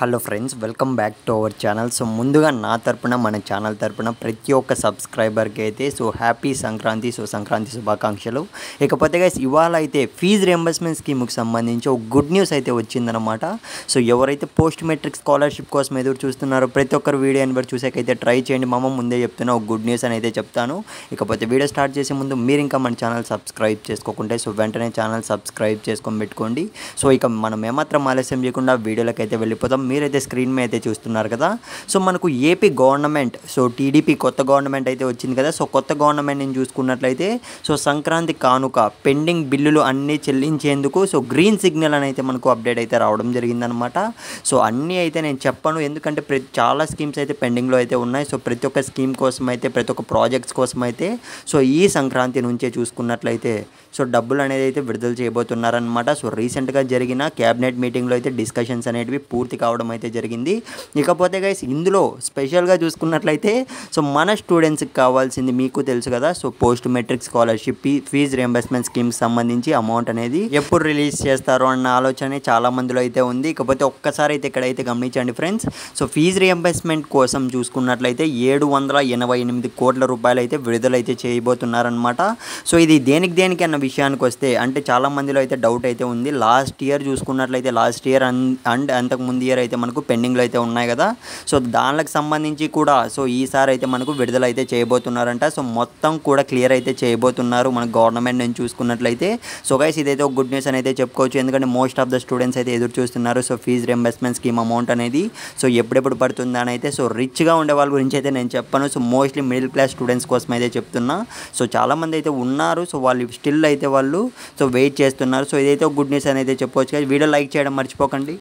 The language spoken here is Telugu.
Hello friends, welcome back to our channel. So ముందుగా నా తరపున మన ఛానల్ తరపున ప్రతి ఒక్క సబ్స్క్రైబర్కి అయితే హ్యాపీ సంక్రాంతి. సంక్రాంతి శుభాకాంక్షలు. ఇకపోతే గైస్, ఇవాళ అయితే ఫీజు రియంబర్స్మెంట్ స్కీమ్కి సంబంధించి ఒక గుడ్ న్యూస్ అయితే వచ్చిందనమాట. సో ఎవరైతే పోస్ట్ మెట్రిక్ స్కాలర్షిప్ కోసం ఎదురు చూస్తున్నారో ప్రతి ఒక్కరు వీడియోని బట్టి చూసాకైతే ట్రై చేయండి. ముందే చెప్తున్నా, ఒక గుడ్ న్యూస్ అని అయితే చెప్తాను. ఇకపోతే వీడియో స్టార్ట్ చేసే ముందు మీరు ఇంకా మన ఛానల్ సబ్స్క్రైబ్ చేసుకోకుంటే వెంటనే ఛానల్ సబ్స్క్రైబ్ చేసుకొని పెట్టుకోండి. సో ఇక మనం ఏమాత్రం ఆలస్యం చేయకుండా వీడియోలోకి అయితే వెళ్ళిపోతాం. మీరైతే స్క్రీన్ మీద అయితే చూస్తున్నారు కదా. సో మనకు ఏపీ గవర్నమెంట్, టీడీపీ కొత్త గవర్నమెంట్ అయితే వచ్చింది కదా. సో కొత్త గవర్నమెంట్ని చూసుకున్నట్లయితే సంక్రాంతి కానుక పెండింగ్ బిల్లులు అన్నీ చెల్లించేందుకు గ్రీన్ సిగ్నల్ అని అయితే మనకు అప్డేట్ అయితే రావడం జరిగిందనమాట. సో అన్నీ అయితే నేను చెప్పను, ఎందుకంటే చాలా స్కీమ్స్ అయితే పెండింగ్లో అయితే ఉన్నాయి. సో ప్రతి ఒక్క స్కీమ్ కోసం అయితే, ప్రతి ఒక్క ప్రాజెక్ట్స్ కోసం అయితే ఈ సంక్రాంతి నుంచే చూసుకున్నట్లయితే డబ్బులు అనేది అయితే విడుదల చేయబోతున్నారనమాట. రీసెంట్గా జరిగిన క్యాబినెట్ మీటింగ్లో అయితే డిస్కషన్స్ అనేటివి పూర్తి కావడం అయితే జరిగింది. ఇకపోతే గైస్, ఇందులో స్పెషల్గా చూసుకున్నట్లయితే మన స్టూడెంట్స్కి కావాల్సింది మీకు తెలుసు కదా. Post matric scholarship fee reimbursement స్కీమ్కి సంబంధించి అమౌంట్ అనేది ఎప్పుడు రిలీజ్ చేస్తారో అన్న ఆలోచన చాలా మందిలో అయితే ఉంది. ఇకపోతే ఒక్కసారి అయితే ఇక్కడైతే గమనించండి ఫ్రెండ్స్. ఫీజు రియంబర్స్మెంట్ కోసం చూసుకున్నట్లయితే 788 కోట్ల రూపాయలు అయితే విడుదలైతే చేయబోతున్నారనమాట. ఇది దేనికి అన్న విషయానికి వస్తే, అంటే చాలా మందిలో అయితే డౌట్ అయితే ఉంది. లాస్ట్ ఇయర్ చూసుకున్నట్లయితే, లాస్ట్ ఇయర్ అండ్ అంతకు ముందు ఇయర్ అయితే మనకు పెండింగ్లో అయితే ఉన్నాయి కదా. దానికి సంబంధించి కూడా ఈసారి అయితే మనకు విడుదల అయితే చేయబోతున్నారంట. మొత్తం కూడా క్లియర్ అయితే చేయబోతున్నారు మన గవర్నమెంట్ నుంచి చూసుకున్నట్లయితే. గైస్, ఇదైతే ఒక గుడ్ న్యూస్ అని అయితే చెప్పుకోవచ్చు, ఎందుకంటే మోస్ట్ ఆఫ్ ద స్టూడెంట్స్ అయితే ఎదురు చూస్తున్నారు ఫీజు రియంబర్స్మెంట్ స్కీమ్ అమౌంట్ అనేది ఎప్పుడెప్పుడు పడుతుందా అని అయితే. రిచ్గా ఉండే వాళ్ళ గురించి అయితే నేను చెప్పను. మోస్ట్లీ మిడిల్ క్లాస్ స్టూడెంట్స్ కోసం అయితే చెప్తున్నా. చాలామంది అయితే ఉన్నారు, వాళ్ళు స్టిల్ అయితే వాళ్ళు వెయిట్ చేస్తున్నారు. ఇదైతే ఒక గుడ్ న్యూస్ అని అయితే చెప్పుకోవచ్చు. వీడియో లైక్ చేయడం మర్చిపోకండి.